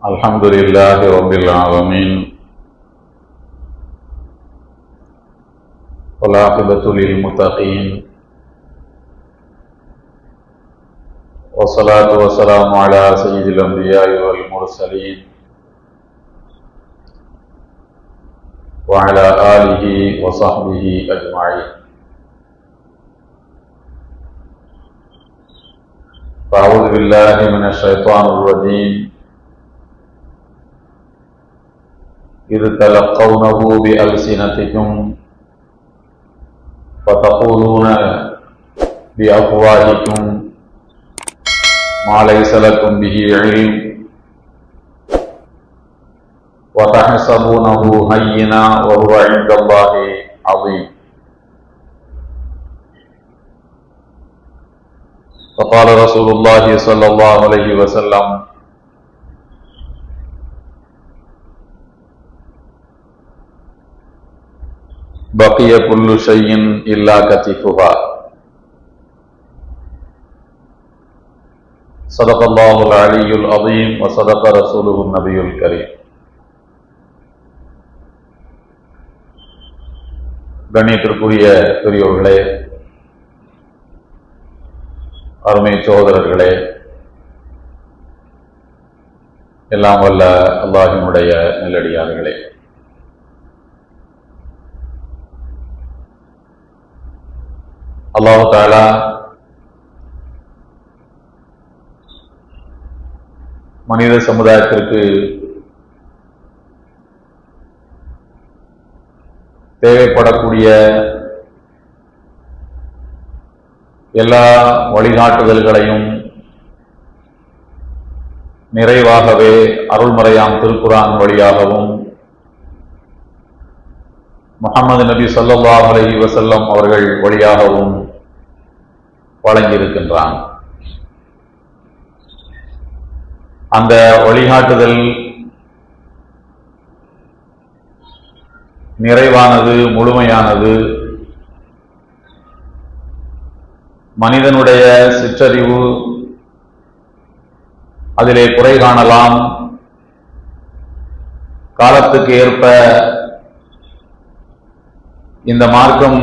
Alhamdulillahi Rabbil Alamin. Wal aqibatu lil muttaqin. Wassalatu wassalamu ala sayyidil anbiya'i wal mursalin wa ala alihi wa sahbihi ajma'in. A'udzu billahi minasy syaithanir rajim. إذ تلقونه بألسنتكم وتقولون بأفواهكم ما ليس لكم به علم وتحسبونه هينا وهو عند الله عظيم. فقال رسول الله صلى الله عليه وسلم: بقي كل شيء إلا كتفها. صدق الله العلي العظيم وصدق رسوله النبي الكريم. கண்ணியத்திற்குரிய பெரியோர்களே, அருமை சகோதரர்களே, எல்லாம் வல்ல அல்லாஹ்வினுடைய நல்லடியார்களே, அல்லாஹ் தஆலா மனித சமுதாயத்திற்கு தேவைப்படக்கூடிய எல்லா வழிகாட்டுதல்களையும் நிறைவாகவே அருள்மறையாம் திருக்குர்ஆன் வழியாகவும் முஹம்மது நபி ஸல்லல்லாஹு அலைஹி வஸல்லம் அவர்கள் வழியாகவும் வழங்கியிருக்கின்றான். அந்த வழிகாட்டுதல் நிறைவானது, முழுமையானது. மனிதனுடைய சிற்றறிவு அதிலே குறை காணலாம். காலத்துக்கு ஏற்ப இந்த மார்க்கம்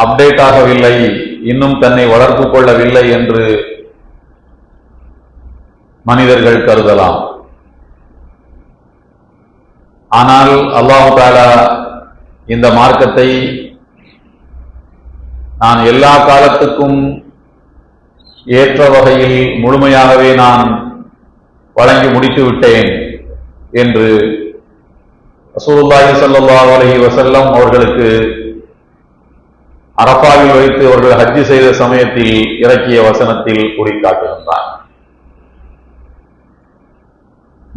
அப்டேட் ஆகவில்லை, இன்னும் தன்னை வளர்த்து கொள்ளவில்லை என்று மனிதர்கள் கருதலாம். ஆனால் அல்லாஹ் தஆலா இந்த மார்க்கத்தை நான் எல்லா காலத்துக்கும் ஏற்ற வகையில் முழுமையாகவே நான் வழங்கி முடித்து விட்டேன் என்று ரசூலுல்லாஹி ஸல்லல்லாஹு அலைஹி வஸல்லம் அவர்களுக்கு அரஃபாவில் வைத்து அவர்கள் ஹஜ் செய்த சமயத்தில் இறக்கிய வசனத்தில் கூறிக்காட்டுகின்றார்.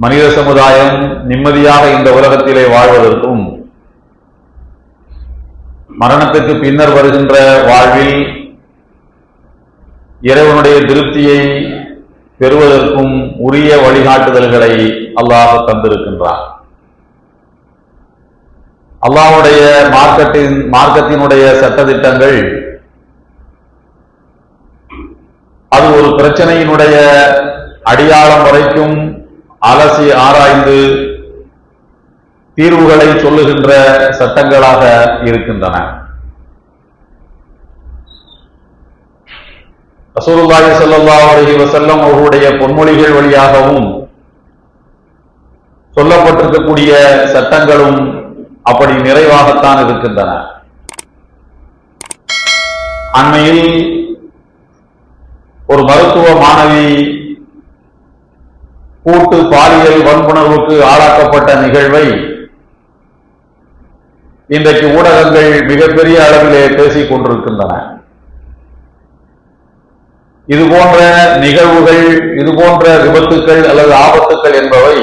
மனித சமுதாயம் நிம்மதியாக இந்த உலகத்திலே வாழ்வதற்கும் மரணத்துக்கு பின்னர் வருகின்ற வாழ்வில் இறைவனுடைய திருப்தியை பெறுவதற்கும் உரிய வழிகாட்டுதல்களை அல்லாஹ் தந்திருக்கின்றான். அல்லாஹ்வுடைய மார்க்கத்தினுடைய சட்டதிட்டங்கள் அது ஒரு பிரச்சனையினுடைய அடியாளம் வரைக்கும் அலசி ஆராய்ந்து தீர்வுகளை சொல்லுகின்ற சட்டங்களாக இருக்கின்றன. ரசூலுல்லாஹி ஸல்லல்லாஹு அலைஹி வஸல்லம் அவர்களுடைய பொன்மொழிகள் வழியாகவும் சொல்லப்பட்டிருக்கக்கூடிய சட்டங்களும் அப்படி நிறைவாகத்தான் இருக்கின்றன. அண்மையில் ஒரு மருத்துவ மாணவி கூட்டு பாலியல் வன்புணர்வுக்கு ஆளாக்கப்பட்ட நிகழ்வை இன்றைக்கு ஊடகங்கள் மிகப்பெரிய அளவிலே பேசிக் கொண்டிருக்கின்றன. இதுபோன்ற நிகழ்வுகள், இதுபோன்ற விபத்துக்கள் அல்லது ஆபத்துக்கள் என்பவை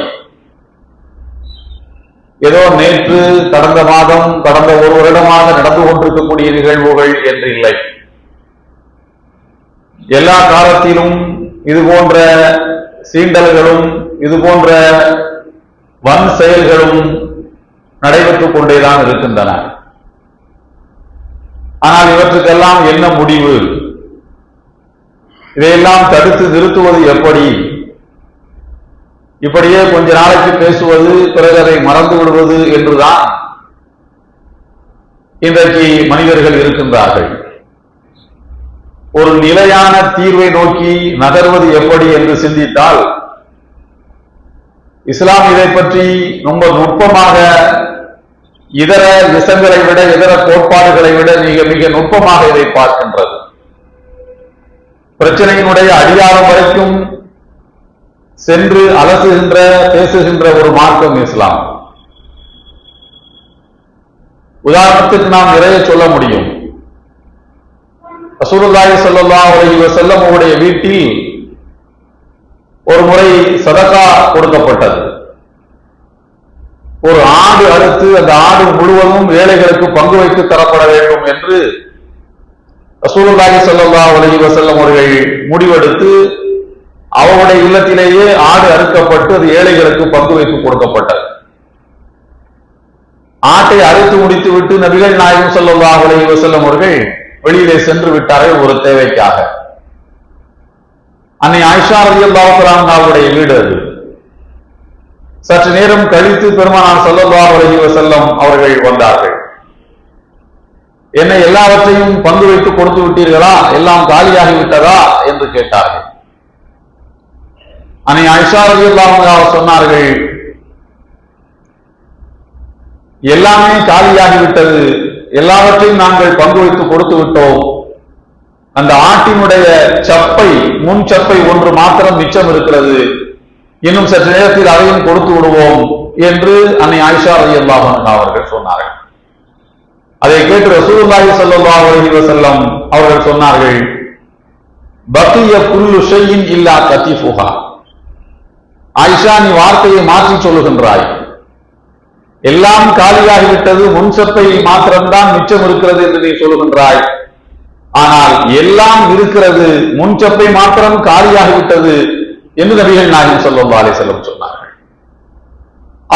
ஏதோ நேற்று, கடந்த மாதம், கடந்த ஒரு வருடமாக நடந்து கொண்டிருக்கக்கூடிய நிகழ்வுகள் என்று இல்லை. எல்லா காலத்திலும் இதுபோன்ற சீண்டல்களும் இதுபோன்ற வன் செயல்களும் நடைபெற்றுக் கொண்டேதான் இருக்கின்றன. ஆனால் இவற்றுக்கெல்லாம் என்ன முடிவு? இதையெல்லாம் தடுத்து நிறுத்துவது எப்படி இப்படியே கொஞ்ச நாளைக்கு பேசுவது, பிறகு அதை மறந்து விடுவது என்றுதான் இன்றைக்கு மனிதர்கள் இருக்கின்றார்கள். ஒரு நிலையான தீர்வை நோக்கி நகர்வது எப்படி என்று சிந்தித்தால், இஸ்லாம் இதை பற்றி ரொம்ப நுட்பமாக, இதர விஷங்களை விட, இதர கோட்பாடுகளை விட மிக மிக நுட்பமாக இதை பார்க்கின்றது. பிரச்சனையினுடைய அடியாரம் வரைக்கும் சென்று அலசுகின்ற, பேசுகின்ற ஒரு மார்க்கம் இஸ்லாம். உதாரணத்துக்கு நாம் நிறைய சொல்ல முடியும். ரசூலுல்லாஹி ஸல்லல்லாஹு அலைஹி வஸல்லம் அவருடைய வீட்டில் ஒரு முறை சதகா கொடுக்கப்பட்டது. ஒரு ஆடு அறுத்து அந்த ஆடு முழுவதும் ஏழைகளுக்கு பங்கு வைத்து தரப்பட வேண்டும் என்று ரசூலுல்லாஹி ஸல்லல்லாஹு அலைஹி வஸல்லம் அவர்கள் முடிவெடுத்து அவருடைய இல்லத்திலேயே ஆடு அறுக்கப்பட்டு அது ஏழைகளுக்கு பங்கு வைத்து கொடுக்கப்பட்டது. ஆட்டை அறுத்து முடித்து விட்டு நபிகள் நாயகம் ஸல்லல்லாஹு அலைஹி வஸல்லம் அவர்கள் வெளியிலே சென்று விட்டார்கள் ஒரு தேவைக்காக. அன்னை ஆயிஷா ரலியல்லாஹு அன்ஹாவுடைய வீடு அது. சற்று நேரம் கழித்து பெருமானார் ஸல்லல்லாஹு அலைஹி வஸல்லம் அவர்கள் வந்தார்கள். என்ன, எல்லாவற்றையும் பங்கு வைத்து கொடுத்து விட்டீர்களா, எல்லாம் காலியாகி விட்டதா என்று கேட்டார்கள். அன்னை ஆயிஷா ரலியல்லாஹு அன்ஹா சொன்னார்கள், எல்லாமே காலியாகிவிட்டது, எல்லாவற்றையும் நாங்கள் பங்கு வைத்து கொடுத்து விட்டோம். அந்த ஆட்டினுடைய சப்பை, முன் சப்பை ஒன்று மாத்திரம் மிச்சம் இருக்கிறது, இன்னும் சற்று நேரத்தில் அதையும் கொடுத்து விடுவோம் என்று அன்னை ஆயிஷா ரலியல்லாஹு அன்ஹா அவர்கள் சொன்னார்கள். அதை கேட்டு ரசூலுல்லாஹி ஸல்லல்லாஹு அலைஹி வஸல்லம் அவர்கள் சொன்னார்கள், பக்கிய குல்லு ஷைஇன் இல்லா கத்திஃபுஹா. ஆயிஷா, நீ வார்த்தையை மாற்றி சொல்லுகின்றாய். எல்லாம் காலியாகிவிட்டது, முன்சப்பை மாத்திரம்தான் மிச்சம் இருக்கிறது என்று நீ சொல்லுகின்றாய். ஆனால் எல்லாம் இருக்கிறது, முன்சப்பை மாத்திரம் காலியாகிவிட்டது என்று நபிகள் நாயகம் ஸல்லல்லாஹு அலைஹி வஸல்லம் சொன்னார்கள்.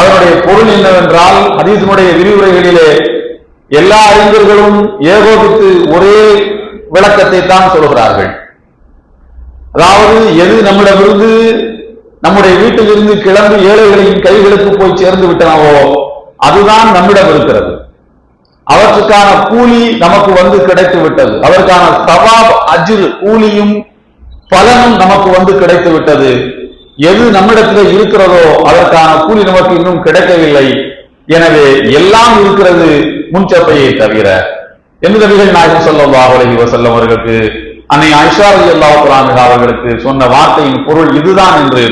அதனுடைய பொருள் என்னவென்றால், ஹதீஸினுடைய விரிவுரைகளிலே எல்லா அறிஞர்களும் ஏகோபித்து ஒரே விளக்கத்தை தான் சொல்கிறார்கள். அதாவது, எது நம்மிடமிருந்து, நம்முடைய வீட்டிலிருந்து கிளம்பி ஏழைகளின் கைகளுக்கு போய் சேர்ந்து விட்டனவோ அதுதான் நம்மிடம் இருக்கிறது. அவற்றுக்கான கூலி நமக்கு வந்து கிடைத்து விட்டது. அதற்கான சவாப், அஜ்ர், கூலியும் பலனும் நமக்கு வந்து கிடைத்து விட்டது. எது நம்மிடத்தில் இருக்கிறதோ அதற்கான கூலி நமக்கு இன்னும் கிடைக்கவில்லை. எனவே எல்லாம் இருக்கிறது முன்சப்பையை தவிர என்று நபிகள் நாயகம் ஸல்லல்லாஹு அலைஹி வஸல்லம் அவர்களுக்கு, அன்னை ஆயிஷா ரலியல்லாஹு அன்ஹா அவர்களுக்கு சொன்ன வார்த்தையின் பொருள் இதுதான் என்று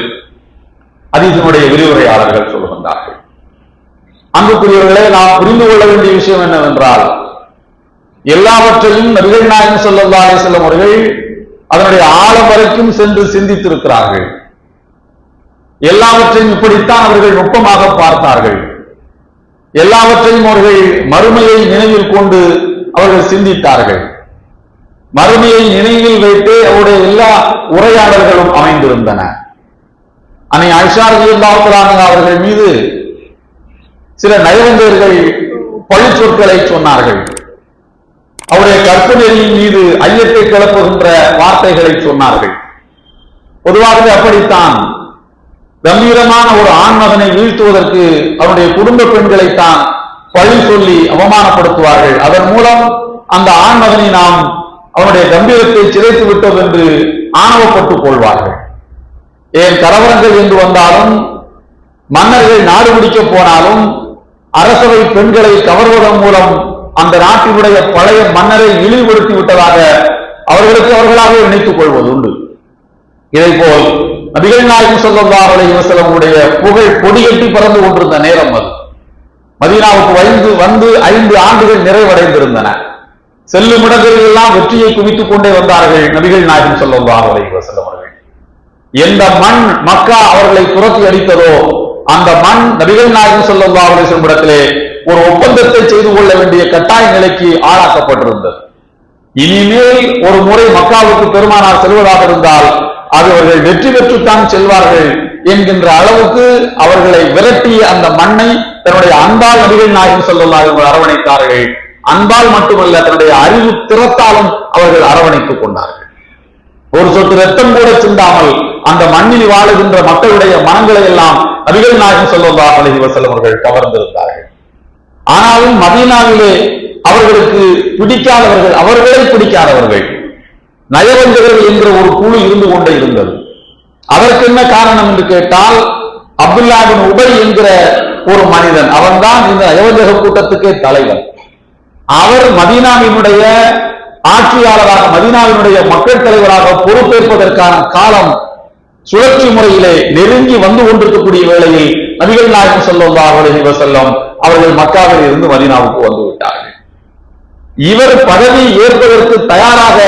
ஹதீஸினுடைய விரிவுரையாளர்கள் சொல்லுகின்றார்கள். அன்புக்குரியவர்களே, நாம் புரிந்து கொள்ள வேண்டிய விஷயம் என்னவென்றால், எல்லாவற்றையும் நபிகள் நாயகம் ஸல்லல்லாஹு அலைஹி வஸல்லம் அவர்கள் அதனுடைய ஆழம் வரைக்கும் சென்று சிந்தித்திருக்கிறார்கள். எல்லாவற்றையும் இப்படித்தான் அவர்கள் நுட்பமாக பார்த்தார்கள். எல்லாவற்றையும் அவர்கள் மறுமையை நினைவில் கொண்டு அவர்கள் சிந்தித்தார்கள். மறுமையை நினைவில் வைத்து அவருடைய எல்லா உரையாடல்களும் அமைந்திருந்தன. அன்னை ஆயிஷா ரலியல்லாஹு அன்ஹா அவர்கள் மீது சில நயவஞ்சகர்கள் பழி சொற்களை சொன்னார்கள். அவருடைய கற்பனையின் மீது ஐயத்தை கிளப்புகின்ற வார்த்தைகளை சொன்னார்கள். பொதுவாகவே அப்படித்தான் கம்பீரமான ஒரு ஆண்மகனை வீழ்த்துவதற்கு அவருடைய குடும்ப பெண்களைத்தான் பழி சொல்லி அவமானப்படுத்துவார்கள். அதன் மூலம் அந்த ஆண்மகனை நாம் அவனுடைய கம்பீரத்தை சிதைத்து விட்டோம் என்று ஆணவப்பட்டுக் கொள்வார்கள். ஏன் கலவரங்கள் என்று வந்தாலும், மன்னர்கள் நாடு முடிக்க போனாலும், அரசவை பெண்களை கவர்வதன் மூலம் அந்த நாட்டினுடைய பழைய மன்னரை இழிவுபடுத்தி விட்டதாக அவர்களுக்கு அவர்களாக நினைத்துக் கொள்வது உண்டு. இதை போல் நபிகள் நாயகம் ஸல்லல்லாஹு அலைஹி வஸல்லம் உடைய புகழ் கொடிகட்டி பறந்து கொண்டிருந்த நேரம் அது. மதீனாவுக்கு வந்து 5 ஆண்டுகள் நிறைவடைந்திருந்தன. செல்லும் இடங்களில் எல்லாம் வெற்றியை குவித்துக் கொண்டே வந்தார்கள் நபிகள் நாயகம் ஸல்லல்லாஹு அலைஹி வஸல்லம் அவர்கள். எந்த மண் மக்கா அவர்களை துரத்தி அடித்ததோ அந்த மண் நபிகள் நாயகம் ஸல்லல்லாஹு அலைஹி வஸல்லம் இடத்திலே ஒரு ஒப்பந்தத்தை செய்து கொள்ள வேண்டிய கட்டாய நிலைக்கு ஆளாக்கப்பட்டிருந்தது. இனிமேல் ஒரு முறை மக்காவுக்கு பெருமானார் செல்வதாக இருந்தால் அது அவர்கள் வெற்றி பெற்றுத்தான் செல்வார்கள் என்கின்ற அளவுக்கு அவர்களை விரட்டிய அந்த மண்ணை தன்னுடைய அன்பால் நபிகள் நாயகம் ஸல்லல்லாஹு அலைஹி வஸல்லம் அரவணைத்தார்கள். அன்பால் மட்டுமல்ல, தன்னுடைய அறிவு திறத்தாலும் அவர்கள் அரவணைத்துக் கொண்டார்கள். ஒரு சொட்டு ரத்தம் கூட சிந்தாமல் அந்த மண்ணில் வாழுகின்ற மக்களுடைய மனங்களை எல்லாம் நபிகள் நாயகம் ஸல்லல்லாஹு அலைஹி வஸல்லம் அவர்கள் கவர்ந்திருந்தார்கள். ஆனாலும் மதீனாவிலே அவர்களுக்கு பிடிக்காதவர்கள், அவர்களை பிடிக்காதவர்கள், நயவஞ்சகர்கள் என்ற ஒரு குழு இருந்து கொண்டே இருந்தது. அதற்கு என்ன காரணம் என்று கேட்டால், அப்துல்லா பின் உபை என்கிற ஒரு மனிதன், அவன்தான் இந்த நயவஞ்சக கூட்டத்துக்கே தலைவன். அவர் மதீனாவினுடைய ஆட்சியாளராக, மதீனாவினுடைய மக்கள் தலைவராக பொறுப்பேற்பதற்கான காலம் சுழற்சி முறையிலே நெருங்கி வந்து கொண்டிருக்கக்கூடிய வேளையில் நபிகள் நாயகம் ஸல்லல்லாஹு அலைஹி வஸல்லம் அவர்கள் மக்காவில் இருந்து மதீனாவுக்கு வந்து விட்டார்கள். இவர் பதவி ஏற்பதற்கு தயாராக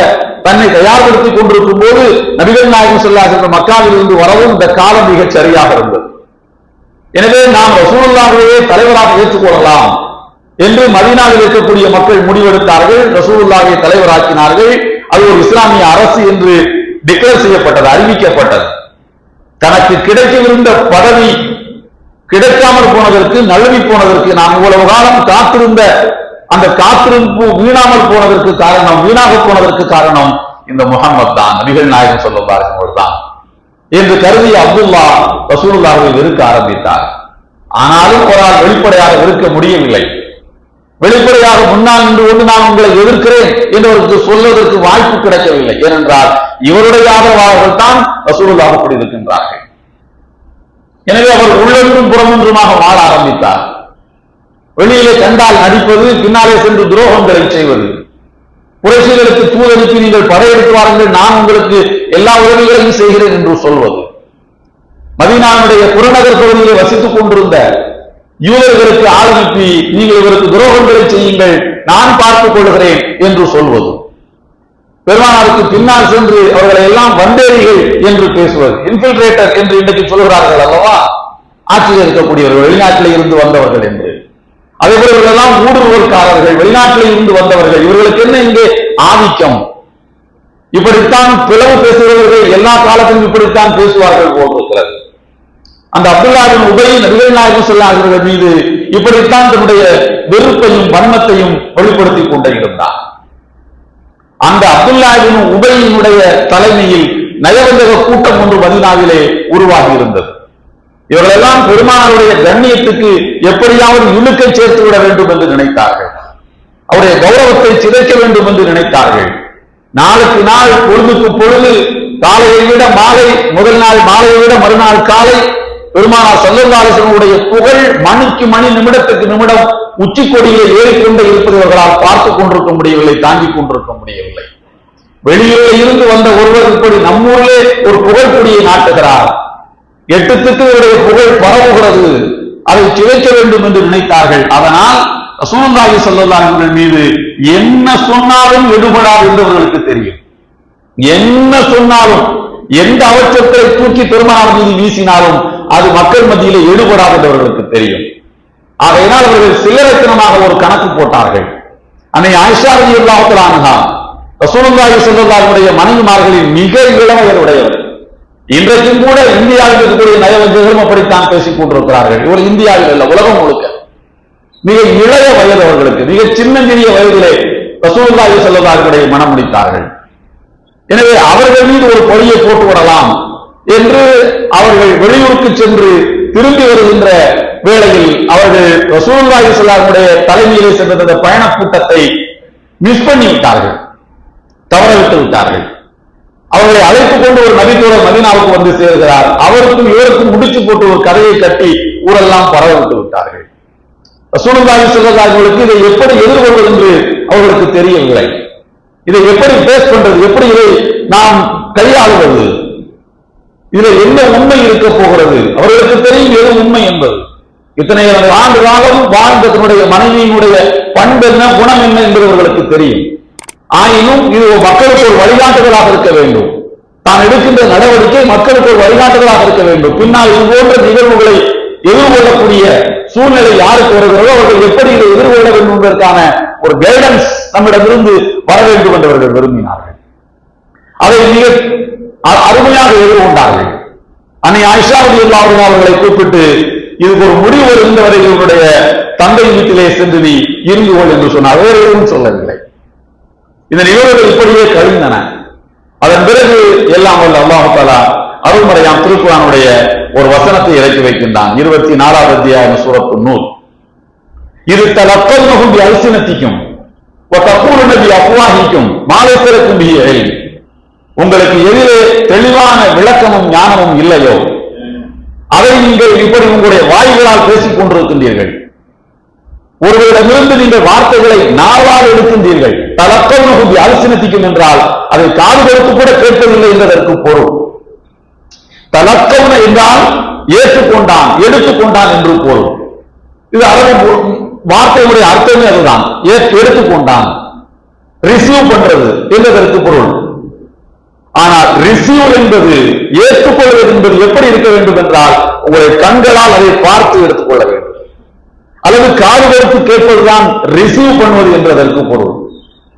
தன்னை தயார்படுத்திக் கொண்டிருக்கும் போது நபிகள் நாயகம் ஸல்லல்லாஹு அலைஹி வஸல்லம் மக்காவில் இருந்து வரவும் இந்த காலம் மிகச் சரியாக இருந்தது. எனவே நாம் ரசூலுல்லாஹ்வையே தலைவராக ஏற்றுக்கொள்ளலாம் என்று மதீனாவில் இருக்கக்கூடிய மக்கள் முடிவெடுத்தார்கள். ரசூலுல்லாஹ்வை தலைவராக்கினார்கள். அது ஒரு இஸ்லாமிய அரசு என்று டிக்ளேர் செய்யப்பட்டது, அறிவிக்கப்பட்டது. தனக்கு கிடைக்கவிருந்த பதவி கிடைக்காமல் போனதற்கு, நழுவி போனதற்கு, நாம் இவ்வளவு காலம் காத்திருந்த அந்த காத்திருப்பு வீணாமல் போனதற்கு காரணம், வீணாக போனதற்கு காரணம் இந்த முஹம்மது தான், நபிகள் நாயகம் ஸல்லல்லாஹு அலைஹி வஸல்லம் தான் என்று கருதிய அப்துல்லா ரசூலுல்லாஹ்வை வெறுக்க ஆரம்பித்தார். ஆனாலும் ஒரு ஆள் வெளிப்படையாக வெறுக்க முடியவில்லை. வெளிப்படையாக முன்னால் நின்று கொண்டு நான் உங்களை எதிர்க்கிறேன் என்று சொல்வதற்கு வாய்ப்பு கிடைக்கவில்லை. ஏனென்றால் இவருடைய ஆதரவாளர்கள் தான் ரசூலுல்லாஹ் அப்படி இருக்கின்றார்கள். எனவே அவர் உள்ளொன்றும் புறமொன்றுமாக வாழ ஆரம்பித்தார். வெளியிலே கண்டால் நடிப்பது, பின்னாலே சென்று துரோகங்களை செய்வது, குறைஷிகளுக்கு தூதனுக்கு நீங்கள் படையெடுத்து வாருங்கள், நான் உங்களுக்கு எல்லா உதவிகளையும் செய்கிறேன் என்று சொல்வது, மதீனாவுடைய புறநகர் பகுதியிலே வசித்துக் கொண்டிருந்த யூதர்களுக்கு ஆரம்பித்து நீங்கள் இவருக்கு துரோகங்களை செய்யுங்கள், நான் பார்த்துக் கொள்கிறேன் என்று சொல்வது, பெருமானாருக்கு பின்னால் சென்று அவர்களை எல்லாம் வந்தேரிகள் என்று பேசுவது, இன்ஃபில்ட்ரேட்டர் என்று இன்றைக்கு சொல்கிறார்கள் அல்லவா, ஆட்சியில் இருக்கக்கூடியவர்கள், வெளிநாட்டில் இருந்து வந்தவர்கள் என்று. அதே போல இவர்களெல்லாம் ஊடுருவல்காரர்கள், வெளிநாட்டில் இருந்து வந்தவர்கள், இவர்களுக்கு என்ன இங்கே ஆதிக்கம், இப்படித்தான் பிளவு பேசுகிறவர்கள் எல்லா காலத்திலும் இப்படித்தான் பேசுவார்கள் போன்றிருக்கிறது. அந்த அப்துல்லா பின் உபை நபிகள் நாயகம் ஸல்லல்லாஹு அலைஹி வஸல்லம் மீது இப்படித்தான் தன்னுடைய வெறுப்பையும் வன்மத்தையும் வெளிப்படுத்திக் கொண்டே இருந்தார். அந்த அப்துல்லா பின் உபையினுடைய தலைமையில் நயவஞ்சக கூட்டம் ஒன்று மதீனாவிலே உருவாகி இருந்தது. இவர்களெல்லாம் பெருமானாருடைய கண்ணியத்துக்கு எப்படியாவது இழுக்கை சேர்த்து விட வேண்டும் என்று நினைத்தார்கள். அவருடைய கௌரவத்தை சிதைக்க வேண்டும் என்று நினைத்தார்கள். நாளுக்கு நாள், பொழுதுக்கு பொழுது, காலையை விட மாலை, முதல் நாள் மாலையை விட மறுநாள் காலை பெருமானார் ஸல்லல்லாஹு அலைஹி வஸல்லம் புகழ் மணிக்கு மணி, நிமிடத்துக்கு நிமிடம் உச்சிக்கொடியிலே ஏறிக்கொண்டே இருப்பதை அவர்களால் பார்த்துக் கொண்டிருக்க முடியவில்லை, தாங்கிக் கொண்டிருக்க முடியவில்லை. வெளியூரில் இருந்து வந்த ஒருவர் இப்படி நம்மூரிலே ஒரு புகழ் கொடியை நாட்டுகிறார், 8 திக்குகளுடைய புகழ் பரவுகிறது, அதை சிதைக்க வேண்டும் என்று நினைத்தார்கள். அதனால் ரசூலுல்லாஹி ஸல்லல்லாஹு அலைஹி வஸல்லம் மீது என்ன சொன்னாலும் எடுபடாது என்று அவர்களுக்கு தெரியும். என்ன சொன்னாலும், எந்த அவச்சத்தை தூக்கி பெருமானார் மீது வீசினாலும் அது மக்கள் மத்தியிலே எடுபடாது என்று அவர்களுக்கு தெரியும். ஆகையினால் அவர்கள் சில்லறைத்தனமாக ஒரு கணக்கு போட்டார்கள். அன்னை ஆயிஷா ரலியல்லாஹு தஆலா அன்ஹா ரசூலுல்லாஹி ஸல்லல்லாஹு அலைஹி வஸல்லம் மனைவிமார்களின் மிக இளமையுடையவர். இன்றைக்கும் கூட இந்தியாவில் இருக்கக்கூடிய நயவஞ்சகர்களும் அப்படித்தான் பேசிக் கொண்டிருக்கிறார்கள். இவர் இந்தியாவில் அல்ல, உலகம் முழுக்க மிக இளைய வயது அவர்களுக்கு, மிக சின்னஞ்சிறிய வயதிலே ரசூலுல்லாஹி ஸல்லல்லாஹு அலைஹி வஸல்லம் மனம் முடித்தார்கள். எனவே அவர்கள் மீது ஒரு பொழியை போட்டு விடலாம் என்று அவர்கள் வெளியூருக்கு சென்று திரும்பி வருகின்ற வேளையில் அவர்கள் ரசூலுல்லாஹி ஸல்லல்லாஹு அலைஹி வஸல்லம் தலைமையிலே சென்ற பயண கூட்டத்தை மிஸ் பண்ணி விட்டார்கள், தவற விட்டு விட்டார்கள். அவர்களை அழைத்துக் கொண்டு ஒரு நபித்தோழர் மதீனாவுக்கு வந்து சேர்கிறார். அவருக்கும் இவருக்கும் முடிச்சு போட்டு ஒரு கதையை கட்டி ஊரெல்லாம் பரவ விட்டு விட்டார்கள். ரசூலுல்லாஹி ஸல்லல்லாஹு அலைஹி வஸல்லம் இதை எப்படி எதிர்கொள்வது என்று அவர்களுக்கு தெரியவில்லை. இதை எப்படி பேஸ் பண்றது, எப்படி இதை நாம் கையாளுவது, இதில் என்ன உண்மை இருக்க போகிறது, அவர்களுக்கு தெரியும் எது உண்மை என்பது. இத்தனை ஆண்டு காலம் வாழ்ந்த தன்னுடைய மனைவியினுடைய பண்பு என்ன, குணம் என்ன என்பவர்களுக்கு தெரியும். ஆயினும் இது மக்களுக்கு ஒரு வழிகாட்டுதலாக இருக்க வேண்டும். தான் எடுக்கின்ற நடவடிக்கை மக்களுக்கு ஒரு வழிகாட்டுதலாக இருக்க வேண்டும். பின்னால் இது போன்ற நிகழ்வுகளை எதிர்கொள்ளக்கூடிய சூழ்நிலை யாருக்கு வருகிறதோ அவர்கள் எப்படி இதை எதிர்கொள்ள வேண்டும் என்பதற்கான ஒரு கைடன்ஸ் நம்மிடமிருந்து வர வேண்டும் என்று அவர்கள் விரும்பினார்கள். அதை மிக அருமையாக எதிர்கொண்டார்கள். அன்னை ஆயிஷா ரலியல்லாஹு அன்ஹா அவர்களை கூப்பிட்டு இதுக்கு ஒரு முடிவு வருகின்றவரை இவருடைய தந்தை வீட்டிலே சென்று நீ இருந்து கொள் என்று சொன்னார். வேறு எதுவும் சொல்லவில்லை. இந்த நிகழ்வுகள் இப்படியே கழிந்தன. அதன் பிறகு எல்லாம் வல்ல அல்லாஹ் தஆலா அருள்மறையாம் திருக்குர்ஆனுடைய ஒரு வசனத்தை இறக்கி வைக்கின்றான். 24வது அத்தியாயம் சூரத்து நூர். இது தலக்கல்னஹும் பி அல்சினத்திக்கும் வ தகூலுன பி அஃப்வாஹிக்கும் மா லைஸ லக்கும் பிஹி இல்ம். உங்களுக்கு எதிரே தெளிவான விளக்கமும் ஞானமும் இல்லையோ அதை நீங்கள் இப்படி உங்களுடைய வாய்களால் பேசிக் கொண்டிருக்கின்றீர்கள். ஒருவரிடமிருந்து நீங்கள் வார்த்தைகளை நாவால் எடுக்கின்றீர்கள். தலக்கல்னஹு பி அல்சினத்திக்கும் என்றால் அதை காது கொடுத்து கூட கேட்பதில்லை என்பதற்கு பொருள். தலக்கல்ன என்றால் ஏற்றுக்கொண்டான், எடுத்துக்கொண்டான் என்று பொருள். இது அரபு வார்த்தையுடைய அர்த்தமே அதுதான். எடுத்துக்கொண்டான், ரிசீவ் பண்றது என்பதற்கு பொருள். ஆனால் ரிசீவ் என்பது, ஏற்றுக்கொள்வது என்பது எப்படி இருக்க வேண்டும் என்றால் உங்களுடைய கண்களால் அதை பார்த்து எடுத்துக்கொள்ள வேண்டும். அல்லது காது கொடுத்து கேட்பதுதான் ரிசீவ் பண்ணுவது என்பதற்கு பொருள்.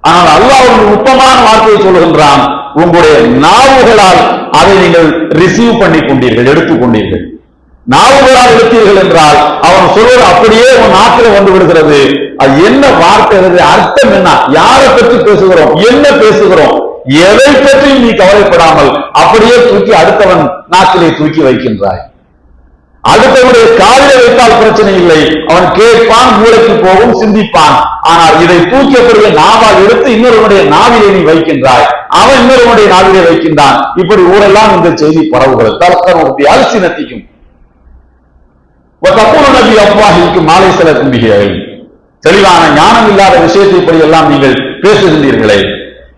ஆனால் அல்லாஹ் ஒரு நுட்பமான வார்த்தையை சொல்கின்றான், உங்களுடைய நாவுகளால் அதை நீங்கள் ரிசீவ் பண்ணி கொண்டீர்கள், எடுத்துக்கொண்டீர்கள். நாவுகளால் எடுத்தீர்கள் என்றால் அவன் சொல்வது அப்படியே உன் நாட்டில் வந்து விடுகிறது. அது என்ன வார்த்தை, அர்த்தம் என்ன, யாரை பற்றி பேசுகிறோம், என்ன பேசுகிறோம், எதை பற்றியும் நீ கவலைப்படாமல் அப்படியே தூக்கி அடுத்தவன் நாட்டிலே தூக்கி வைக்கின்றாய். அடுத்தவனுடைய காதிலே வைத்தால் பிரச்சனை இல்லை, அவன் கேட்பான், மூளைக்கு போகும், சிந்திப்பான். ஆனால் இதை தூக்கியபடியே நாவால் எடுத்து இன்னொருவனுடைய நாவிலே நீ வைக்கின்றாய், அவன் இன்னொருவனுடைய நாவிலே வைக்கின்றான். இப்படி ஊரெல்லாம் இந்த செய்தி பரவுகிறது. தலக்கல்னஹு அல்சினத்திக்கும் வ தகூலுன பி அஃப்வாஹிக்கும் மா லைஸ லக்கும் பிஹி இல்ம். தெளிவான ஞானம் இல்லாத விஷயத்தை இப்படி எல்லாம் நீங்கள் பேசுகின்றீர்களே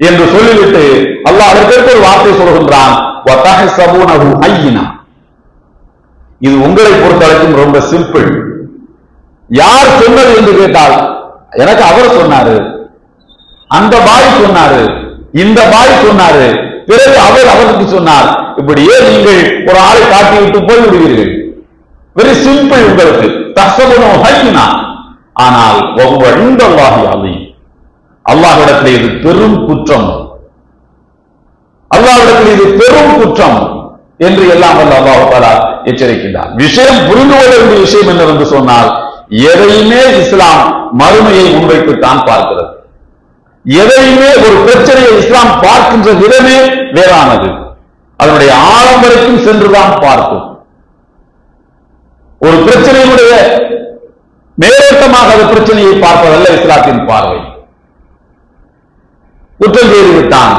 என்று சொல்லிவிட்டு அல்லாஹ் அதற்கு ஒரு வார்த்தை சொல்கின்றான், வ தஹ்ஸபூனஹு ஹய்யினா. இது உங்களை பொறுத்தவரைக்கும் ரொம்ப சிம்பிள். யார் சொன்னது என்று கேட்டால் எனக்கு அவர் சொன்னாரு, அந்த பாய் சொன்னாரு, இந்த பாய் சொன்னாரு, பிறகு அவர் அவருக்கு சொன்னார். இப்படியே நீங்கள் ஒரு ஆளை காட்டிவிட்டு போய் விடுவீர்கள். வெரி சிம்பிள் உங்களுக்கு. தஹ்ஸபூனஹு ஹய்யினா. ஆனால் வஹுவ இன்தல்லாஹி அஸீம். அல்லாஹ்விடத்தில் இது பெரும் குற்றம், அல்லாஹ்விடத்தில் இது பெரும் குற்றம் என்று எல்லாம் அல்லாஹ் தஆலா எச்சரிக்கின்றார். விஷயம் புரிந்து கொள்ள வேண்டிய விஷயம் என்னவென்று சொன்னால், எதையுமே இஸ்லாம் மறுமையை முன்வைத்துத்தான் பார்க்கிறது. எதையுமே ஒரு பிரச்சனையை இஸ்லாம் பார்க்கின்ற விதமே வேறானது. அதனுடைய ஆழம் வரைக்கும் சென்றுதான் பார்க்கும். ஒரு பிரச்சனையினுடைய மேலோட்டமாக அந்த பிரச்சனையை பார்ப்பதல்ல இஸ்லாத்தின் பார்வை. குற்றம் செய்துவிட்டான்,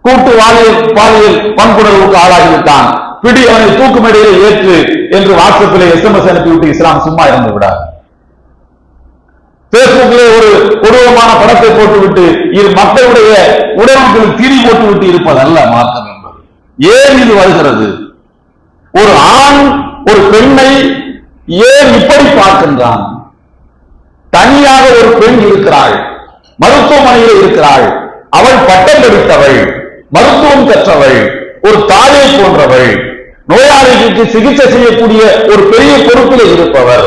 கூட்டு பாலியல் வன்புணர்வுக்கு ஆளாகிவிட்டான், பிடி அவனை தூக்கு மேடையிலே ஏற்று என்று வாட்ஸ்அப்பில் SMS அனுப்பிவிட்டு இஸ்லாம் சும்மா இருந்து விடாது. பேஸ்புக்கிலே ஒரு கொடூரமான படத்தை போட்டுவிட்டு இது மக்களுடைய உடலுக்கு திரி போட்டுவிட்டு இருப்பதல்ல மார்க்கம் என்பது. ஏன் இது வருகிறது? ஒரு ஆண் ஒரு பெண்ணை ஏன் இப்படி பார்க்கின்றான்? தனியாக ஒரு பெண் இருக்கிறாள், மருத்துவமனையில் இருக்கிறாள், அவள் பட்டம் படித்தவள், மருத்துவம் கற்றவள், ஒரு தாயை போன்றவள், நோயாளிகளுக்கு சிகிச்சை செய்யக்கூடிய ஒரு பெரிய பொறுப்பிலே இருப்பவர்,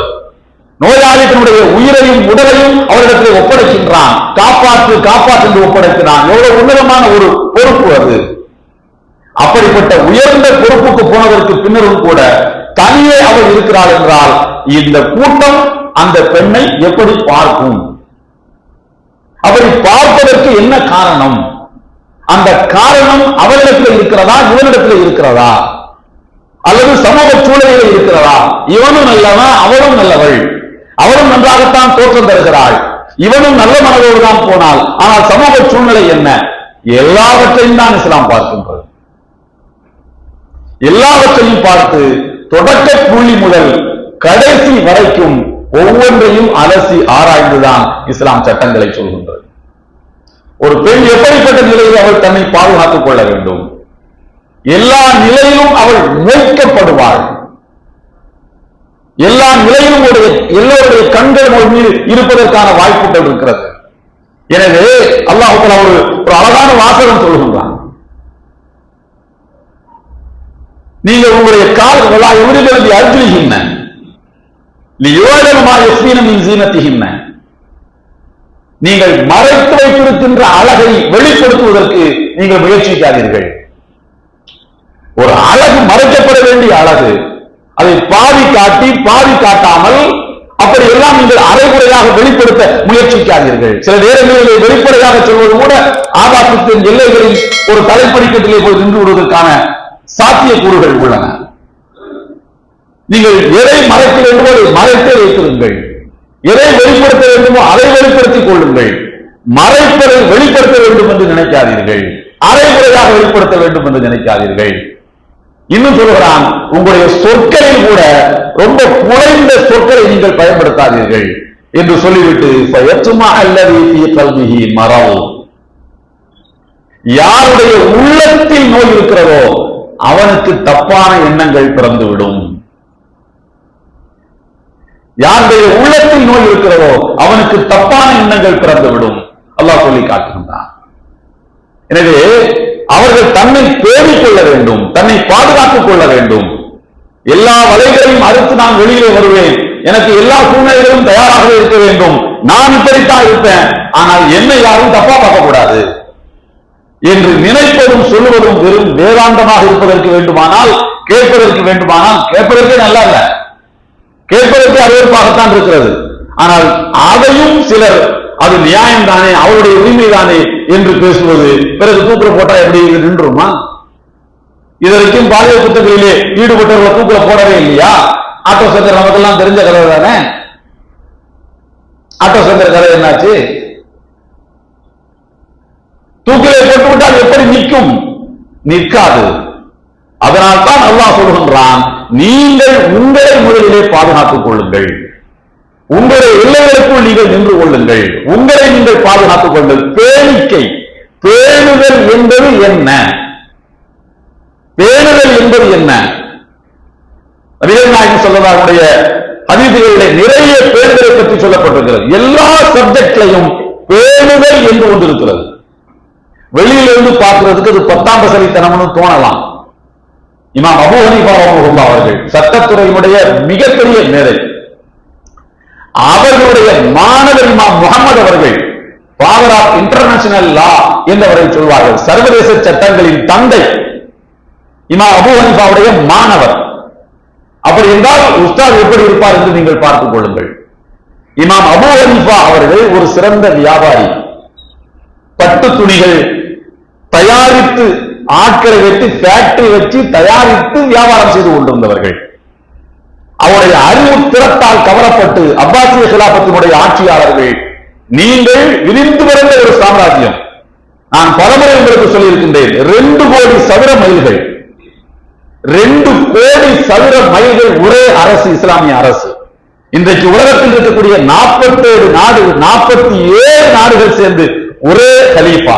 நோயாளிகளுடைய உயிரையும் உடலையும் அவரிடத்தில் ஒப்படைக்கின்றான், காப்பாற்று காப்பாற்று என்று ஒப்படைக்கிறான். எவ்வளவு உன்னதமான ஒரு பொறுப்பு அது. அப்படிப்பட்ட உயர்ந்த பொறுப்புக்கு போனதற்கு பின்னரும் கூட தனியே அவள் இருக்கிறாள் என்றால் இந்த கூட்டம் அந்த பெண்ணை எப்படி பார்க்கும்? அப்படி பார்ப்பதற்கு என்ன காரணம்? அந்த காரணம் அவளிடத்தில் இருக்கிறதா, இவனிடத்தில் இருக்கிறதா, அல்லது சமூக சூழலில் இருக்கிறதா? இவனும் நல்லவன், அவளும் நல்லவள், அவளும் நன்றாகத்தான் தோற்றம் தருகிறாள், இவனும் நல்ல மனதோடு தான் போனால், ஆனால் சமூக சூழ்நிலை என்ன? எல்லாவற்றையும் தான் இஸ்லாம் பார்க்கின்றது. எல்லாவற்றையும் பார்த்து தொடக்க புள்ளி முதல் கடைசி வரைக்கும் ஒவ்வொன்றையும் அலசி ஆராய்ந்துதான் இஸ்லாம் சட்டங்களை சொல்கின்றது. ஒரு பெண் எப்படிப்பட்ட நிலையில் அவள் தன்னை பாதுகாத்துக் கொள்ள வேண்டும்? எல்லா நிலையிலும் அவள் மொய்க்கப்படுவாள். எல்லா நிலையிலும் எல்லோருடைய கண்கள் மீது இருப்பதற்கான வாய்ப்புகள் இருக்கிறது. எனவே அல்லாஹ் தஆலா ஒரு அழகான வாசகம் சொல்கின்றான். நீங்கள் உங்களுடைய கால்களா எவரிலிருந்து அர்ஜுலிகின்ற நீங்கள் மறைத்து வைத்திருக்கின்ற அழகை வெளிப்படுத்துவதற்கு நீங்கள் முயற்சிக்காதீர்கள். ஒரு அழகு மறைக்கப்பட வேண்டிய அழகு, அதை பாதி காட்டி பாதி காட்டாமல் அப்படி எல்லாம் நீங்கள் அரைகுறையாக வெளிப்படுத்த முயற்சிக்காதீர்கள். சில நேரங்களில் வெளிப்படையாக சொல்வது கூட ஆபாசத்தின் எல்லைகளில் ஒரு தலைப்படிக்கட்டிலே போய் நின்று விடுவதற்கான சாத்தியக்கூறுகள் உள்ளன. நீங்கள் எதை மறைக்க வேண்டுமோ அதை மறைத்தே வைத்திருங்கள், எதை வெளிப்படுத்த வேண்டுமோ அதை வெளிப்படுத்திக் கொள்ளுங்கள். மறைப்பதை வெளிப்படுத்த வேண்டும் என்று நினைக்காதீர்கள், அரைகுறையாக வெளிப்படுத்த வேண்டும் என்று நினைக்காதீர்கள். இன்னும் சொல்கிறான், உங்களுடைய சொற்களில் கூட ரொம்ப குறைந்த சொற்களை நீங்கள் பயன்படுத்தாதீர்கள் என்று சொல்லிவிட்டு மறவு, யாருடைய உள்ளத்தில் நோய் இருக்கிறதோ அவனுக்கு தப்பான எண்ணங்கள் பிறந்துவிடும். யாருடைய உள்ளத்தில் நோய் இருக்கிறதோ அவனுக்கு தப்பான எண்ணங்கள் பிறந்துவிடும் அல்லாஹ் சொல்லி காட்டுகின்றான். எனவே அவர்கள் தன்னை பேணிக் கொள்ள வேண்டும், தன்னை பாதுகாத்துக் கொள்ள வேண்டும். எல்லா வலைகளையும் அறுத்து நான் வெளியே வருவேன், எனக்கு எல்லா சூழ்நிலைகளும் தயாராக இருக்க வேண்டும், நான் இப்படித்தான் இருப்பேன், ஆனால் என்னை யாரும் தப்பா பார்க்கக்கூடாது என்று நினைப்பதும் சொல்லுவதும் வெறும் வேதாந்தமாக இருப்பதற்கு வேண்டுமானால், கேட்பதற்கு நல்லா இல்ல, கேட்பதற்கு அறிவிப்பாகத்தான் இருக்கிறது. ஆனால் அதையும் சிலர் அது நியாயம் தானே, அவருடைய உரிமை தானே என்று பேசுவது, பிறகு தூக்குல போட்டா எப்படி நின்றுமா? இதற்கும் பாலியல் குற்றங்களிலே ஈடுபட்டவர்களை தூக்குல போடவே இல்லையா? ஆட்டோ சங்கர் நமக்கெல்லாம் தெரிஞ்ச கதை தானே. ஆட்டோ சங்கர் கதை என்னாச்சு? தூக்கிலே போட்டுவிட்டால் எப்படி நிற்கும்? நிற்காது. அதனால்தான் அல்லாஹ் சொல்கின்றான், நீங்கள் உங்களை முதலிலே பாதுகாத்துக் கொள்ளுங்கள், உங்களுடைய எல்லைகளுக்குள் நீங்கள் நின்று கொள்ளுங்கள், உங்களை நீங்கள் பாதுகாத்துக் கொள்ளுங்கள். பேணிக்கை, பேணுதல் என்பது என்ன? பேணுதல் என்பது என்ன? நபிகள் நாயகம் ஸல்லல்லாஹு அலைஹி வஸல்லம் ஹதீஸ்களிலே நிறைய பேணுதலை பற்றி சொல்லப்பட்டிருக்கிறது. எல்லா சப்ஜெக்ட்லையும் பேணுதல் என்று ஒன்று இருக்கிறது. வெளியிலிருந்து பார்க்கிறதுக்கு அது 10ஆம் பசலித்தனம்னு தோணலாம். இமாம் அபூ ஹனீஃபா ரஹ்மத்துல்லாஹி அவர்கள் சட்டத்துறையினுடைய மிகப்பெரிய மேதை. அவர்களுடைய மாணவர் இமாம் முஹம்மது அவர்கள் ஃபாதர் ஆஃப் இன்டர்நேஷனல் லா என்றவரை சொல்வார்கள். சர்வதேச சட்டங்களின் தந்தை இமாம் அபூ ஹனீஃபாவுடைய மாணவர். அப்படி என்றால் உஸ்தாத் எப்படி இருப்பார் என்று நீங்கள் பார்த்துக் கொள்ளுங்கள். இமாம் அபூ ஹனீஃபா அவர்கள் ஒரு சிறந்த வியாபாரி. பட்டு துணிகள் தயாரித்து ஆட்களை வைத்து ஃபேக்டரி வச்சு தயாரித்து வியாபாரம் செய்து கொண்டிருந்தவர்கள். அவருடைய அறிவு திறத்தால் கவரப்பட்டு அப்பாசிய கிலாபத்தினுடைய ஆட்சியாளர்கள், நீங்கள் விரிந்து வளர்ந்த ஒரு சாம்ராஜ்யம், நான் பலமுறை உங்களுக்கு சொல்லியிருக்கின்றேன், 2 கோடி சதுர மைல்கள், 2 கோடி சதுர மைல்கள் ஒரே அரசு, இஸ்லாமிய அரசு. இன்றைக்கு உலகத்தில் இருக்கக்கூடிய 47 நாடுகள் சேர்ந்து ஒரே கலீஃபா.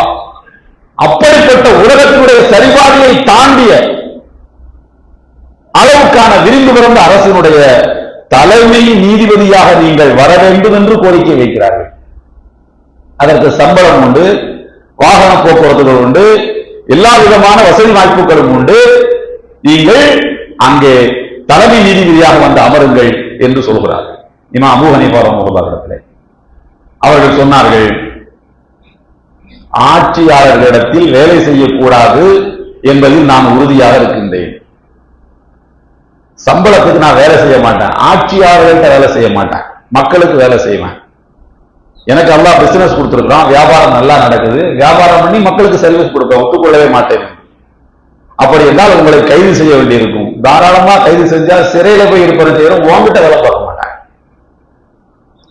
அப்படிப்பட்ட உலகத்தினுடைய சரிபாதையை தாண்டிய அளவுக்கான விரிந்து பிறந்த அரசினுடைய தலைமை நீதிபதியாக நீங்கள் வர வேண்டும் என்று கோரிக்கை வைக்கிறார்கள். அதற்கு சம்பளம் உண்டு, வாகன போக்குவரத்துகள் உண்டு, எல்லா விதமான வசதி வாய்ப்புகளும் உண்டு. நீங்கள் அங்கே தலைமை நீதிபதியாக வந்து அமருங்கள் என்று சொல்கிறார்கள். இமாம் அபூ ஹனீஃபா ரஹ்மத்துல்லாஹி அவர்கள் சொன்னார்கள், ஆட்சியாளர்களிடத்தில் வேலை செய்யக்கூடாது என்பதில் நான் உறுதியாக இருக்கின்றேன். சம்பளத்துக்கு நான் வேலை செய்ய மாட்டேன், ஆட்சியாளர்கள்ட்ட வேலை செய்ய மாட்டேன், மக்களுக்கு வேலை செய்வேன். எனக்கு அல்லாஹ் பிசினஸ் கொடுத்திருக்கிறான், வியாபாரம் நல்லா நடக்குது, வியாபாரம் பண்ணி மக்களுக்கு சர்வீஸ் கொடுக்க ஒத்துக்கொள்ளவே மாட்டேன். அப்படி என்றால் உங்களை கைது செய்ய வேண்டியிருக்கும். தாராளமா கைது செஞ்சா சிறையில போய் இருப்பது செய்யறோம், உங்ககிட்ட வேலை பார்க்க மாட்டாங்க.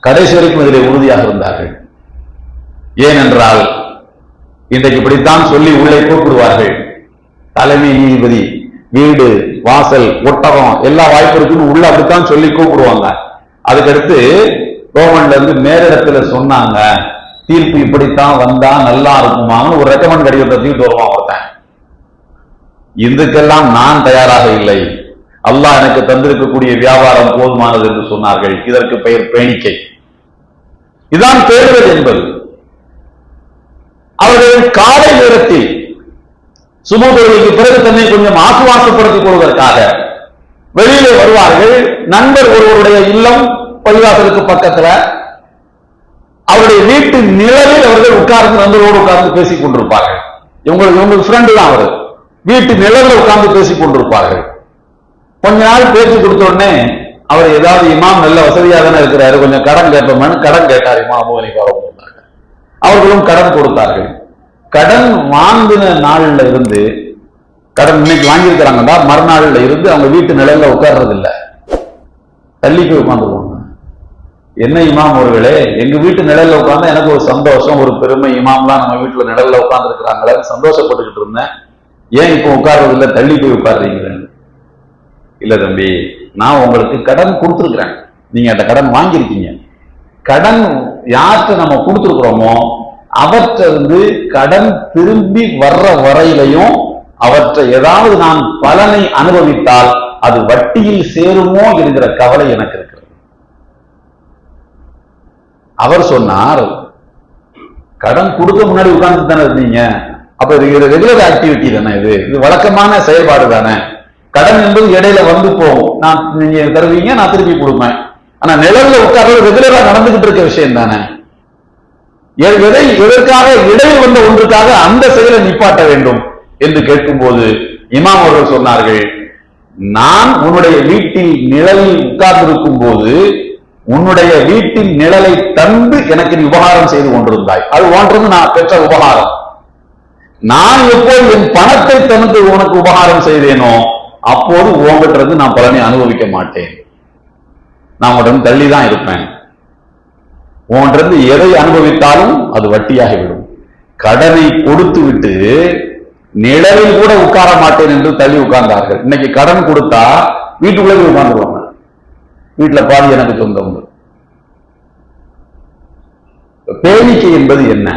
கடைசி வரைக்கும் இதில் உறுதியாக இருந்தார்கள். ஏனென்றால் இன்றைக்கு இப்படித்தான் சொல்லி உள்ளே கூப்பிடுவார்கள். தலைமை நீதிபதி, வீடு வாசல் ஒட்டகம் எல்லா வாய்ப்பு இருக்குன்னு உள்ள அப்படித்தான் சொல்லி கூப்பிடுவாங்க. அதுக்கடுத்து கவர்மெண்ட்ல இருந்து மேலிடத்துல சொன்னாங்க, தீர்ப்பு இப்படித்தான் வந்தா நல்லா இருக்குமான்னு ஒரு ரெக்கமெண்ட் கடிதத்தை தூக்கிட்டு வருவான் ஒருத்தன். இதுக்கெல்லாம் நான் தயாராக இல்லை, அல்லாஹ் எனக்கு தந்திருக்கக்கூடிய வியாபாரம் போதுமானது என்று சொன்னார்கள். இதற்கு பெயர் பேணிக்கை. இதுதான் பேணுதல் என்பது. அவர்கள் காலை நேரத்தில் சுபஹ் தொழுகைக்கு பிறகு தன்னை கொஞ்சம் ஆசுவாசப்படுத்திக் கொள்வதற்காக வெளியிலே வருவார்கள். நண்பர் ஒருவருடைய இல்லம் பள்ளிவாசலுக்கு பக்கத்துல, அவருடைய வீட்டு நிழலில் அவர்கள் உட்கார்ந்து நண்பரோடு உட்கார்ந்து பேசிக் கொண்டிருப்பார்கள். இவங்க ஃப்ரெண்டு தான் அவர். வீட்டு நிழலில் உட்கார்ந்து பேசிக் கொண்டிருப்பார்கள். கொஞ்ச நாள் பேச்சு கொடுத்த உடனே அவர் ஏதாவது இமாம் நல்ல வசதியாக தானே இருக்கிறாரு, கொஞ்சம் கடன் கேட்போம்னு கடன் கேட்டார். இமாம் அபூ ஹனீஃபா அவர்களும் கடன் கொடுத்தார்கள். கடன் வாங்கின நாள்ல இருந்து கடன் இன்னைக்கு வாங்கியிருக்கிறாங்கன்னா மறுநாள்ல இருந்து அவங்க வீட்டு நிலையில உட்கார்றது இல்ல, தள்ளி போய் உட்காந்துருவாங்க. என்ன இமாம் அவர்களே, எங்க வீட்டு நிலையில உட்கார்ந்தா எனக்கு ஒரு சந்தோஷம், ஒரு பெருமை, இமாம்லாம் நம்ம வீட்டுல நிலையில உட்கார்ந்து இருக்கிறாங்களே சந்தோஷப்பட்டுக்கிட்டு இருந்தேன், ஏன் இப்ப உட்கார்றது இல்ல, தள்ளி போய் உட்கார்றீங்களேன்னு. இல்ல தம்பி, நான் உங்களுக்கு கடன் கொடுத்துருக்கிறேன், நீங்க அந்த கடன் வாங்கியிருக்கீங்க. கடன் யார்கிட்ட நம்ம கொடுத்துருக்கிறோமோ அவற்றிலிருந்து கடன் திரும்பி வர்ற வரையிலையும் அவற்றை ஏதாவது நான் பலனை அனுபவித்தால் அது வட்டியில் சேருமோ என்கிற கவலை எனக்கு இருக்கிறது. அவர் சொன்னார், கடன் கொடுக்க முன்னாடி உட்கார்ந்து தானே இருந்தீங்க, அப்ப இது ரெகுலர் ஆக்டிவிட்டி தானே, இது வழக்கமான செயல்பாடு தானே. கடன் என்பது இடையில வந்து போகும், நான் நீங்க தருவீங்க, நான் திருப்பி கொடுப்பேன். ஆனா நிழல்ல உட்கார்றது ரெகுலரா நடந்துகிட்டு இருக்க விஷயம் தானே. எதற்காக இடையில் வந்த ஒன்றுக்காக அந்த செயலை நிப்பாட்ட வேண்டும் என்று கேட்கும் போது இமாம் அவர்கள் சொன்னார்கள், நான் உன்னுடைய வீட்டில் நிழலில் உட்கார்ந்திருக்கும் போது உன்னுடைய வீட்டின் நிழலை தந்து எனக்கு நீ உபகாரம் செய்து கொண்டிருந்தாய், அது ஒன்றது நான் பெற்ற உபகாரம். நான் எப்போது என் பணத்தை தந்து உனக்கு உபகாரம் செய்தேனோ அப்போது உங்ககிட்ட நான் பலனை அனுபவிக்க மாட்டேன், நான் உடனே தள்ளிதான் இருப்பேன். உன்கிட்ட எதை அனுபவித்தாலும் அது வட்டியாகிவிடும். கடனை கொடுத்து விட்டு நிழலில் கூட உட்கார மாட்டேன் என்று தள்ளி உட்கார்ந்தார்கள். இன்னைக்கு கடன் கொடுத்தா வீட்டுக்குள்ளே உட்கார்ந்துருவாங்க, வீட்டுல பாதி எனக்கு சொந்தம். பேணிக்கை என்பது என்ன?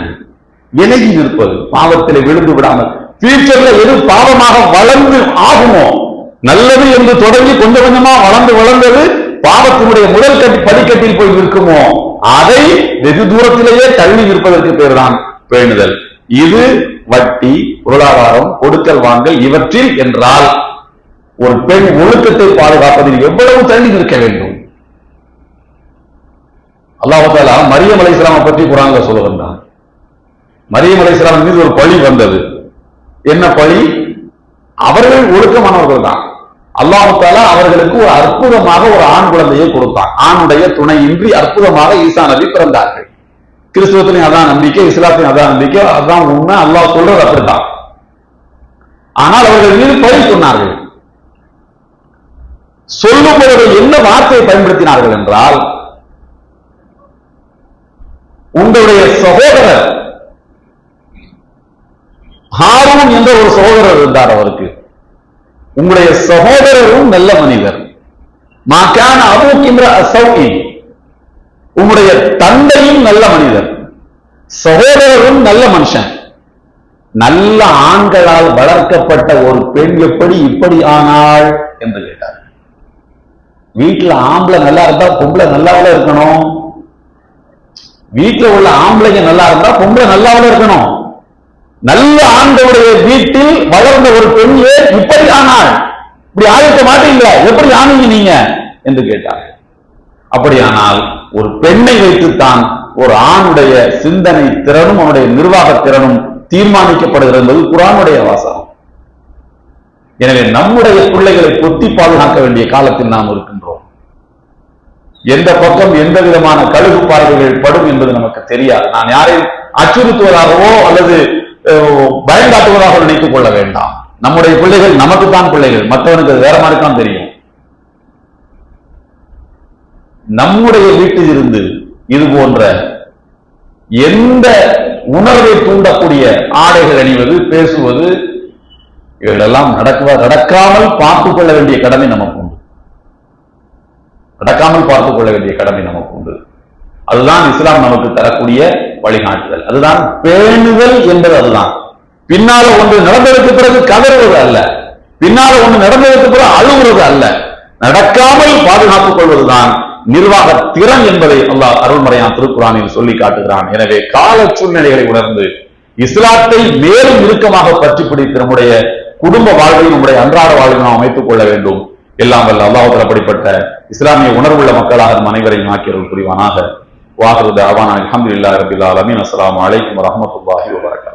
விலகி நிற்பது, பாவத்திலே விழுந்து விடாமல். ஃபியூச்சர்ல எது பாவமாக வளர்ந்து ஆகுமோ, நல்லது என்று தொடங்கி கொஞ்சம் கொஞ்சமா வளர்ந்தது பாவத்தினுடைய முதல் படிக்கட்டில் போய் நிற்குமோ அதை வெகு தூரத்திலேயே தள்ளி நிற்பதற்கு பேர் தான் பேணுதல். இது வட்டி, பொருளாதாரம், கொடுக்கல் வாங்கல் இவற்றில் என்றால் ஒரு பெண் ஒழுக்கத்தை பாதுகாப்பதில் எவ்வளவு தள்ளி நிற்க வேண்டும். அல்லாஹ் தஆலா மரியம் அலைஹிஸ்ஸலாமை பற்றி குர்ஆன்ல சொல்லுகின்றான். மரியம் அலைஹிஸ்ஸலாம் மீது ஒரு பழி வந்தது. என்ன பழி? அவர்கள் ஒழுக்கமானவர்கள் தான். அல்லாஹ் தஆலா அவர்களுக்கு ஒரு அற்புதமாக ஒரு ஆண் குழந்தையை கொடுத்தான். ஆணுடைய துணையின்றி அற்புதமாக ஈசா நபி பிறந்தார்கள். கிறிஸ்துவத்திலையும் அதான் நம்பிக்கை, இஸ்லாத்திலையும் அதான் நம்பிக்கை, அதான் உண்மை, அல்லாஹ் சொல்றது அப்படித்தான். ஆனால் அவர்கள் மீது பழி சொன்னார்கள். சொல்லும் பொழுது என்ன வார்த்தையை பயன்படுத்தினார்கள் என்றால், உங்களுடைய சகோதரர் ஹாரூன் என்ற ஒரு சகோதரர் இருந்தார், அவருக்கு உங்களுடைய சகோதரரும் நல்ல மனிதர், மாகான அபூக்கின்ற அசௌகி, உங்களுடைய தந்தையும் நல்ல மனிதர், சகோதரரும் நல்ல மனுஷன். நல்ல ஆண்களால் வளர்க்கப்பட்ட ஒரு பெண் எப்படி இப்படி ஆனாள் என்று கேட்டார். வீட்டுல ஆம்பளை நல்லா இருந்தா பொம்பளை நல்லாவில இருக்கணும், வீட்டுல உள்ள ஆம்பளைங்க நல்லா இருந்தா பொம்பளை நல்லாவில இருக்கணும். நல்ல ஆண்களுடைய வீட்டில் வளர்ந்த ஒரு பெண் இப்படி ஆனாள், இப்படி ஆயிருக்க மாட்டீங்களா, எப்படி ஆனீங்க நீங்க என்று கேட்டார். அப்படியானால் ஒரு பெண்ணை வைத்துத்தான் ஒரு ஆணுடைய சிந்தனை திறனும் அவனுடைய நிர்வாக திறனும் தீர்மானிக்கப்படுகிறது என்பது குர்ஆனுடைய வாசகம். எனவே நம்முடைய பிள்ளைகளை பொத்தி பாதுகாக்க வேண்டிய காலத்தில் நாம் இருக்கின்றோம். எந்த பக்கம் எந்த விதமான கழுகு பார்வைகள் படும் என்பது நமக்கு தெரியாது. நான் யாரையும் அச்சுறுத்துவதாகவோ அல்லது பயங்காட்டுவதாக நினைத்துக் கொள்ள வேண்டாம். நம்முடைய பிள்ளைகள் நமக்குத்தான் பிள்ளைகள், மற்றவனுக்கு வேற மாதிரி தான் தெரியும். நம்முடைய வீட்டில் இருந்து இது போன்ற எந்த உணர்வை தூண்டக்கூடிய ஆடைகள் அணிவது, பேசுவது, இவைகளெல்லாம் நடக்காமல் பார்த்துக் கொள்ள வேண்டிய கடமை நமக்கு உண்டு. நடக்காமல் பார்த்துக் கொள்ள வேண்டிய கடமை நமக்கு உண்டு. அதுதான் இஸ்லாம் நமக்கு தரக்கூடிய வழிகாட்டுதல். அதுதான் பேணுதல் என்பது. அதுதான் பின்னால ஒன்று நடந்ததற்கு பிறகு கதறுவது அல்ல, பின்னால ஒன்று நடந்ததற்கு பிறகு அழுகிறது அல்ல, நடக்காமல் பாதுகாத்துக் கொள்வதுதான் நிர்வாக திறன் என்பதை அல்லாஹ் அருள்மறையான் திருக்குர்ஆனில் சொல்லி காட்டுகிறான். எனவே கால சூழ்நிலைகளை உணர்ந்து இஸ்லாத்தை மேலும் இறுக்கமாக பற்றி பிடித்து நம்முடைய குடும்ப வாழ்வை, நம்முடைய அன்றாட வாழ்வை நாம் அமைத்துக் கொள்ள வேண்டும். எல்லாம் வல்ல அல்லாஹ் அப்படிப்பட்ட இஸ்லாமிய உணர்வுள்ள மக்களாக நம் அனைவரையும் ஆக்கியவர்கள் புரிவானாக. வாஹிரு தஅவானா அல்ஹம்துலில்லாஹி ரப்பில் ஆலமீன். அஸ்ஸலாமு அலைக்கும் வரஹ்மத்துல்லாஹி வபரகாத்துஹு.